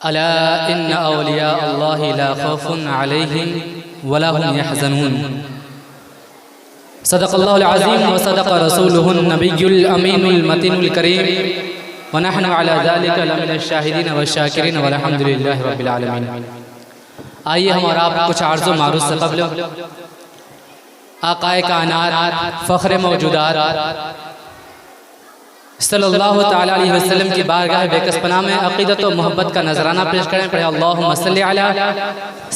الا ان اولیاء اللہ لا خوف علیہم ولا هم يحزنون صدق اللہ العظیم وصدق رسولہ النبی الامین المتین الکریم ونحن على ذلك لمن الشاہدین والشاکرین والحمد للہ رب العالمین۔ آئیے ہم اور آپ کچھ عرض و معروض سے قبل آقائے کائنات فخر موجودات صلی اللہ تعالیٰ علیہ وسلم کی بارگاہ بیکس پناہ میں عقیدت و محبت کا نذرانہ پیش کریں۔ پڑھیں اللہم صلی علی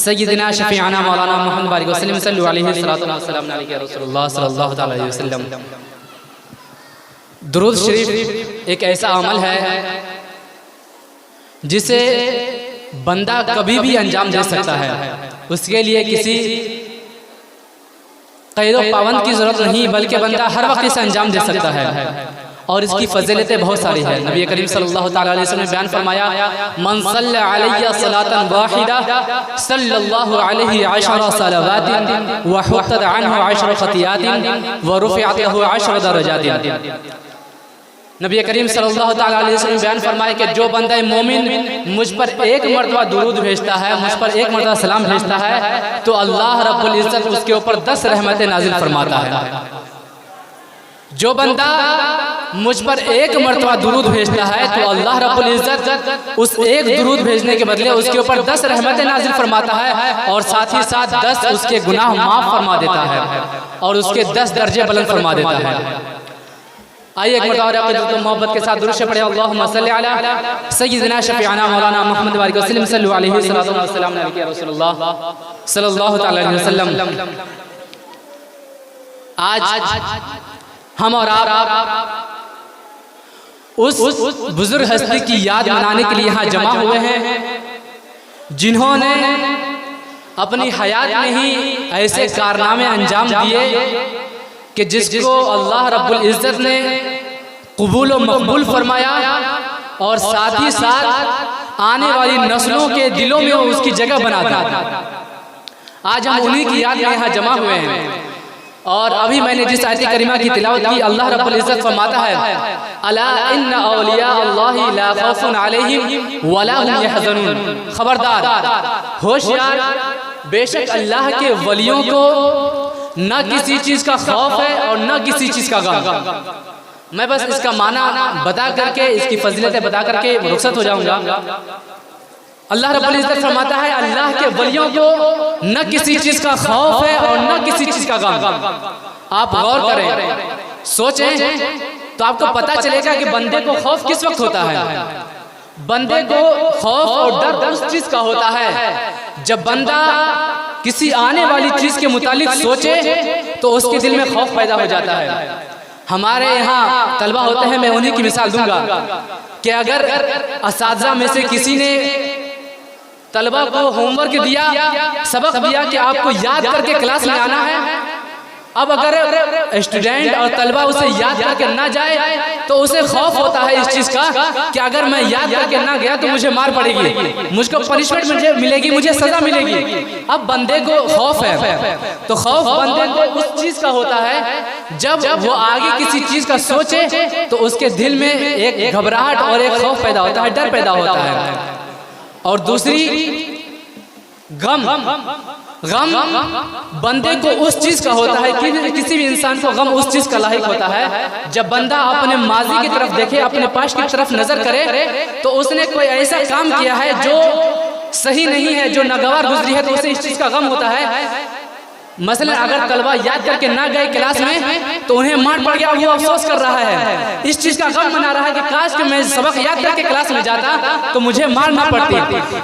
سیدنا شفیعنا مولانا محمد بارک وسلم صلی علیہ وسلم علیہ رسول اللہ صلی اللہ تعالیٰ علیہ وسلم۔ درود شریف ایک ایسا عمل ہے جسے بندہ کبھی بھی انجام دے سکتا ہے، اس کے لیے کسی قید و پابند کی ضرورت نہیں، بلکہ بندہ ہر وقت اسے انجام دے سکتا ہے، اور اس کی فضیلتیں بہت ساری ہیں۔ نبی کریم صلی اللہ تعالیٰ علیہ وسلم نے بیان فرمایا من صلی علی صلاة واحدہ صلی اللہ علیہ 10 صلوات وحطت عنہ 10 خطیات ورفعت له 10 درجات۔ نبی کریم صلی اللہ تعالیٰ علیہ وسلم بیان فرمایا کہ جو بندہ مومن مجھ پر ایک مرتبہ درود بھیجتا ہے، مجھ پر ایک مرتبہ سلام بھیجتا ہے، تو اللہ رب العزت اس کے اوپر 10 رحمتیں نازل فرماتا ہے۔ جو بندہ مجھ پر ایک مرتبہ درود بھیجتا ہے تو اللہ رب العزت اس ایک درود بھیجنے کے بدلے اس کے اوپر 10 رحمتیں نازل فرماتا ہے، اور ساتھ ہی ساتھ 10 اس کے گناہ معاف فرما دیتا ہے، اور اس کے 10 درجے بلند فرما دیتا ہے۔ آئیے ایک مرتبہ عقیدت و محبت کے ساتھ درود شریف پڑھیں اللہم صلی علی سیدنا شفیعنا مولانا محمد بارک وسلم صلی علیہ وسلم علیہ رسول اللہ صلی اللہ تعالیٰ علیہ وسلم۔ آج ہم اور آپ اس بزرگ ہستی کی یاد منانے کے لیے یہاں جمع ہوئے ہیں جنہوں نے اپنی حیات میں ہی ایسے کارنامے انجام دیے کہ جس کو اللہ رب العزت نے قبول و مقبول فرمایا، اور ساتھ ہی ساتھ آنے والی نسلوں کے دلوں میں اس کی جگہ بنا دیا۔ آج ہم انہی کی یاد میں یہاں جمع ہوئے ہیں، اور ابھی میں نے جس آیت کریمہ کی تلاوت کی، اللہ رب العزت فرماتا ہے الا ان اولیاء اللہ لا خوف علیہم ولا هم يحزنون۔ خبردار، ہوشیار، بے شک اللہ کے ولیوں کو نہ کسی چیز کا خوف ہے اور نہ کسی چیز کا غم۔ میں بس اس کا معنی بتا کر کے، اس کی فضیلتیں بتا کر کے رخصت ہو جاؤں گا۔ اللہ رب العزت فرماتا ہے اللہ کے ولیوں کو نہ کسی چیز کا خوف ہے اور نہ کسی چیز کا غم۔ آپ غور کریں، سوچیں تو آپ کو پتہ چلے گا کہ بندے کو خوف کس وقت ہوتا ہے۔ بندے کو خوف اور ڈر اس چیز کا ہوتا ہے جب بندہ کسی آنے والی چیز کے متعلق سوچے تو اس کے دل میں خوف پیدا ہو جاتا ہے۔ ہمارے یہاں طلبہ ہوتے ہیں، میں انہی کی مثال دوں گا کہ اگر اساتذہ میں سے کسی نے طلبہ کو ہوم ورک دیا، سبق دیا کہ آپ کو یاد کر کے کلاس میں آنا ہے، اب اگر اسٹوڈنٹ اور طلبہ اسے یاد کر کے نہ جائے تو اسے خوف ہوتا ہے اس چیز کا کہ اگر میں یاد کر کے نہ گیا تو مجھے مار پڑے گی، مجھ کو پنشمنٹ ملے گی، مجھے سزا ملے گی۔ اب بندے کو خوف ہے، تو خوف بندے کو اس چیز کا ہوتا ہے جب وہ آگے کسی چیز کا سوچے تو اس کے دل میں ایک گھبراہٹ اور ایک خوف پیدا ہوتا ہے، ڈر پیدا ہوتا ہے۔ اور دوسری غم بندے کو اس چیز کا ہوتا ہے کہ کسی بھی انسان کو غم اس چیز کا لاحق ہوتا ہے جب بندہ اپنے ماضی کی طرف دیکھے، اپنے پاس کی طرف نظر کرے تو اس نے کوئی ایسا کام کیا ہے جو صحیح نہیں ہے، جو ناگوار گزری ہے، تو اسے اس چیز کا غم ہوتا ہے۔ مثلا اگر طلبہ یاد کر کے نہ گئے کلاس میں تو انہیں مار پڑ گیا، وہ افسوس کر رہا ہے، اس چیز کا غم منا رہا ہے کہ کاش کہ میں سبق یاد کر کے کلاس میں جاتا تو مجھے مار نہ پڑتی۔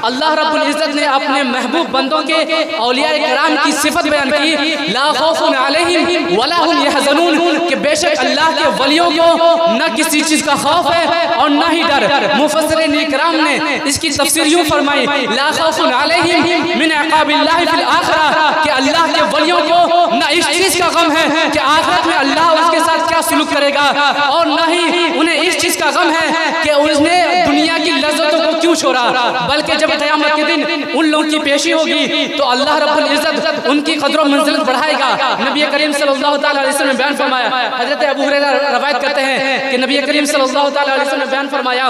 اللہ رب العزت نے اپنے محبوب بندوں کے اولیاء کرام کی صفت بیان کی لا خوف علیہم ولا هم يحزنون، کہ بے شک اللہ کے ولیوں کو نہ کسی چیز کا خوف ہے اور نہ ہی ڈر۔ مفسرین کرام نے اس کی تفسیر یوں فرمائی لا خوف علیہم من عقاب اللہ فی الآخرہ، کہ اللہ کے ولیوں کو نہ اس چیز کا غم ہے کہ آخرت میں اللہ اس کے ساتھ کیا سلوک کرے گا، اور نہ ہی انہیں اس چیز کا غم ہے کہ اس نے دنیا کی لذتوں کو کیوں چھوڑا، بلکہ جب قیامت کے دن ان لوگوں کی پیشی ہوگی تو اللہ رب العزت ان کی قدر و منزلت بڑھائے گا۔ نبی کریم صلی اللہ تعالیٰ علیہ وسلم نے بیان فرمایا، حضرت ابو ہریرہ روایت کرتے ہیں کہ نبی کریم صلی اللہ تعالیٰ علیہ وسلم نے بیان فرمایا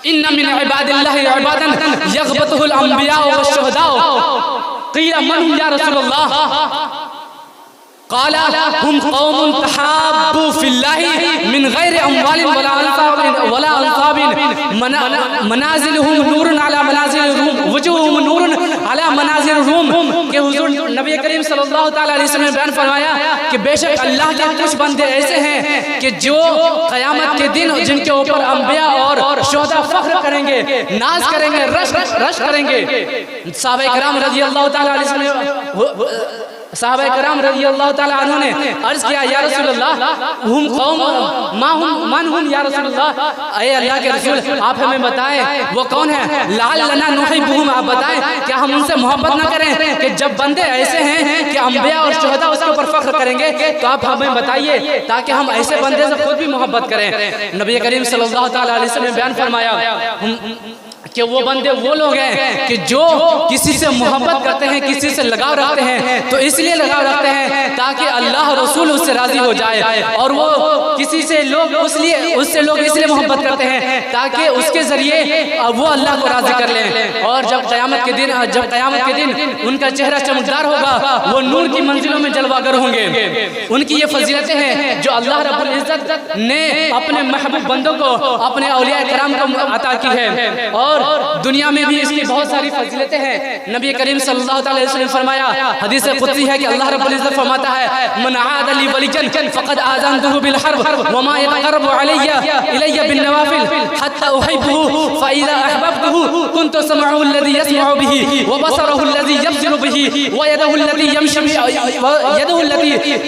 ان من عباد اللہ عبادا یغبطہ الانبیاء والشہداء قیل من یا رسول اللہ قال هم قوم تحابوا في الله من غير اموال ولا انصاب منازلهم نور على منازل الروم وجوههم نور على منازل الروم کہ حضور نبی کریم صلی اللہ تعالی علیہ وسلم نے بیان فرمایا کہ بے شک اللہ کے کچھ بندے ایسے ہیں کہ جو قیامت کے دن جن کے اوپر انبیاء اور شہداء فخر کریں گے، ناز کریں گے، رش کریں گے۔ صحابہ کرام رضی اللہ تعالی علیہ وسلم صحابہ کرام رضی اللہ تعالیٰ عنہ نے عرض کیا یا رسول اللہ ہم قوم من ہم یا رسول اللہ، اے اللہ کے رسول آپ ہمیں بتائیں وہ کون ہے، لعلنا نحبہم، آپ بتائیں کیا ہم ان سے محبت نہ کریں؟ کہ جب بندے ایسے ہیں کہ انبیاء اور شہداء اس کے اوپر فخر کریں گے تو آپ ہمیں بتائیے تاکہ ہم ایسے بندے سے خود بھی محبت کریں۔ نبی کریم صلی اللہ تعالیٰ علیہ وسلم نے بیان فرمایا کہ وہ بندے وہ لوگ ہیں کہ جو کسی سے محبت کرتے ہیں، کسی سے لگاؤ رکھتے ہیں تو اس لیے لگاؤ رکھتے ہیں تاکہ اللہ رسول اس سے راضی ہو جائے، اور وہ کسی سے لوگ اس لیے محبت کرتے ہیں تاکہ اس کے ذریعے وہ اللہ کو راضی کر لیں، اور جب قیامت کے دن ان کا چہرہ چمکدار ہوگا، وہ نور کی منزلوں میں جلوہ گر ہوں گے۔ ان کی یہ فضیلتیں ہیں جو اللہ رب العزت نے اپنے محبوب بندوں کو، اپنے اولیاء کرام کو عطا کی ہے، اور دنیا میں بھی اس کی بہت ساری فضیلتیں ہیں۔ نبی کریم صلی اللہ علیہ وسلم نے فرمایا، حدیث قدسی ہے کہ اللہ رب العزت فرماتا ہے من عاد لی ولیا فقد آذنته بالحرب وما يتقرب الی بالنوافل حتى احبه فاذا احببته كنت سمعه الذي يسمع به وبصره الذي يبصر به ويده التي يمشي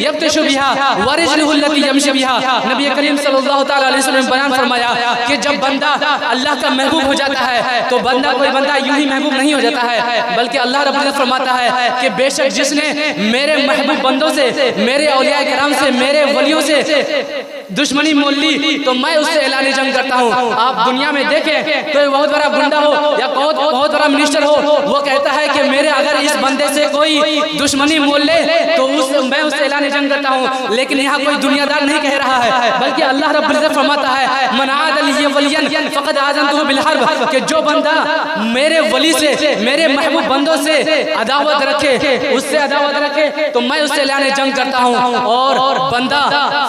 يبطش بها ورجله التي يمشي بها۔ نبی کریم صلی اللہ تعالی علیہ وسلم نے بیان فرمایا کہ جب بندہ اللہ کا محبوب ہو جاتا ہے تو کوئی بندہ یوں ہی محبوب نہیں ہو جاتا ہے، بلکہ اللہ رب العزت فرماتا ہے کہ بے شک جس نے میرے محبوب بندوں سے، میرے اولیاء کرام سے، میرے ولیوں سے دشمنی مول لی تو میں اس سے اعلان جنگ کرتا ہوں۔ آپ دنیا میں دیکھیں کوئی بہت بڑا گنڈا ہو یا بہت بڑا منسٹر ہو، وہ کہتا ہے کہ میرے اگر اس بندے سے کوئی دشمنی مول لے تو میں اس سے اعلان جنگ کرتا ہوں، لیکن یہاں کوئی دنیا دار نہیں کہہ رہا ہے، بلکہ اللہ رب العزت فرماتا ہے من عاد لی ولیا فقد آذنته بالحرب، کہ جو بندہ میرے ولی سے، میرے محبوب بندوں سے عداوت رکھے، اس سے عداوت رکھے تو میں اس سے اعلان جنگ کرتا ہوں۔ اور بندہ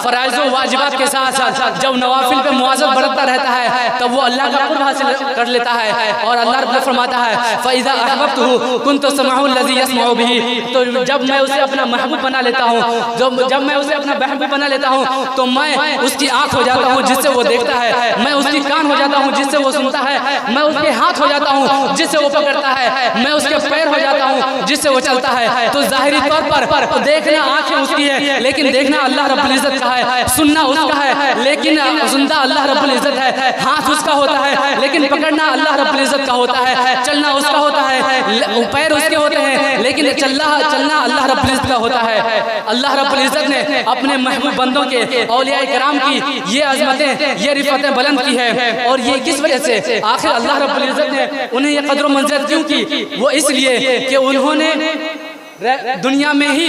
فرائض و واجبات کے ساتھ ساتھ جب نوافل پہ مواظبت برتتا رہتا ہے تب وہ اللہ کا قرب حاصل کر لیتا ہے، اور اللہ رب العزت فرماتا ہے فَإِذَا أَحْبَبْتُهُ كُنْتُ سَمْعَهُ الَّذِي يَسْمَعُ بِهِ، تو جب میں اسے اپنا محبوب بنا لیتا ہوں، جب میں اسے اپنا محبوب بنا لیتا ہوں تو میں اس کی آنکھ ہو جاتا ہوں جس سے وہ دیکھتا ہے، میں اس کی کان ہو جاتا ہوں جس سے وہ سنتا ہے، میں اس کے ہاتھ ہو جاتا ہوں جس سے وہ پکڑتا ہے، میں اس کے پیر ہو جاتا ہوں جس سے وہ چلتا ہے۔ تو ظاہری طور پر دیکھنا آنکھیں اس کی ہے، لیکن دیکھنا اللہ رب العزت کا ہے، سننا اس کا ہے لیکن سنتا اللہ رب العزت ہے، ہاتھ اس کا ہوتا ہے لیکن پکڑنا اللہ رب العزت کا ہوتا ہے، چلنا اس کا ہوتا ہے، پیر اس کے ہوتے ہیں لیکن چلنا اللہ رب العزت کا ہوتا ہے۔ اللہ رب العزت نے اپنے محبوب بندوں کے، اولیاء کرام کی یہ عظمتیں، یہ رفعتیں بلند کی ہے، اور یہ کس وجہ سے؟ آخر اللہ رب العزت نے انہیں یہ قدر و منزلت کیوں کی؟ وہ اس لیے کہ انہوں نے دنیا میں ہی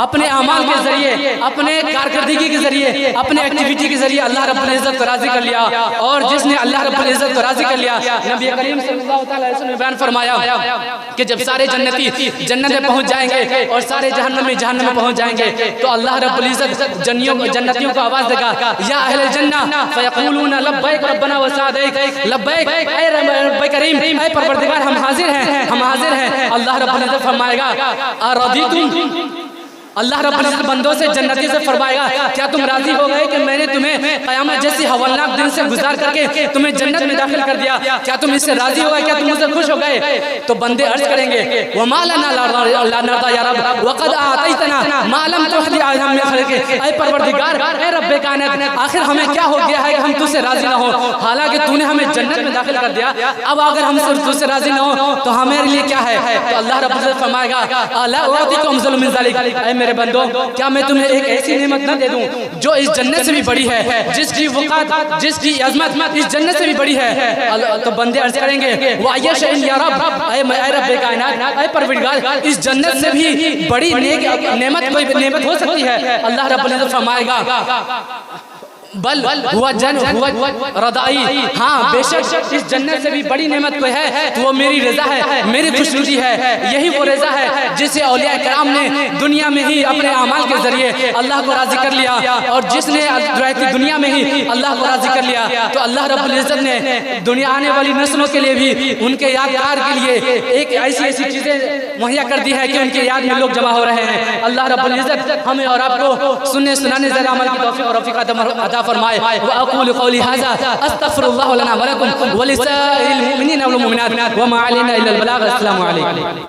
اپنے اعمال کے ذریعے، اپنے کارکردگی کے ذریعے، اپنے ایکٹیویٹی کے ذریعے اللہ رب العزت کو راضی کر لیا، اور جس نے اللہ رب العزت کو راضی کر لیا، نبی کریم صلی اللہ علیہ وسلم نے بیان فرمایا کہ جب سارے جنتی جنت میں پہنچ جائیں گے اور سارے جہنمی جہنم میں پہنچ جائیں گے تو اللہ رب العزت جنتیوں کو آواز دے گا یا اہل الجنہ فیقولون لبیک ربنا وسعدیک، لبیک اے رب کریم، اے پروردگار ہم حاضر ہیں، ہم حاضر ہیں۔ اللہ رب العزت فرمائے گا ارضیتم، اللہ رب العزت بندوں سے، جنتی سے فرمائے گا کیا تم راضی ہو گئے کہ میں نے تمہیں قیامت جیسی ہولناک دن سے گزار کر کے تمہیں جنت میں داخل کر دیا؟ کیا تم اس سے راضی ہو گئے؟ کیا تم اس سے خوش ہو گئے؟ تو بندے عرض کریں گے وَمَا لَنَا لَا نَرْضَىٰ يَا رَبْ وَقَدْ آتَيْتَنَا مَا لَمْ تُحْدِ عَلَىٰ مِنْ خَلْقِكَ، اے پروردگار، اے رب کائنات، آخر ہمیں کیا ہو گیا ہے کہ ہم تجھ سے راضی نہ ہو؟ حالانکہ تو نے ہمیں جنت میں داخل کر دیا، اب اگر ہم تجھ سے راضی نہ ہو تو ہمارے لیے کیا ہے؟ تو اللہ رب العزت فرمائے گا أَلَا أُعْطِيكُمْ أَفْضَلَ مِنْ ذَلِكَ، اے میرے بندو کیا میں تمہیں ایک ایسی نعمت نہ دے دوں جو اس جنت سے بھی بڑی ہے، جس کی وقات، جس کی عظمت اس جنت سے بھی بڑی ہے؟ تو بندے عرض کریں گے وَأَيَّ شَيْءٍ يَا رَبْ، اے رب کائنات، اے پروردگار، اس جنت سے بھی بڑی نعمت کوئی نعمت ہو سکتی ہے؟ اللہ رب العزت فرمائے گا بل ہوا رضائی، ہاں بے شک اس جنت سے بھی بڑی نعمت کوئی ہے تو وہ میری رضا ہے، میری خوشنودی ہے۔ یہی وہ رضا ہے جسے اولیاء کرام نے دنیا میں ہی اپنے اعمال کے ذریعے اللہ کو راضی کر لیا، اور جس نے دنیا میں ہی اللہ کو راضی کر لیا تو اللہ رب العزت نے دنیا آنے والی نسلوں کے لیے بھی ان کے یادگار کے لیے ایک ایسی چیزیں مہیا کر دی ہے کہ ان کے یاد میں لوگ جمع ہو رہے ہیں۔ اللہ رب العزت ہمیں اور آپ کو سننے سنانے زیادہ عمل کی توفیق اور رفیق عطا فرمائے۔ وأقول قولي هذا أستغفر الله لنا ولكم ولسائر المؤمنين والمؤمنات وما علينا إلا البلاغ۔ السلام علیکم۔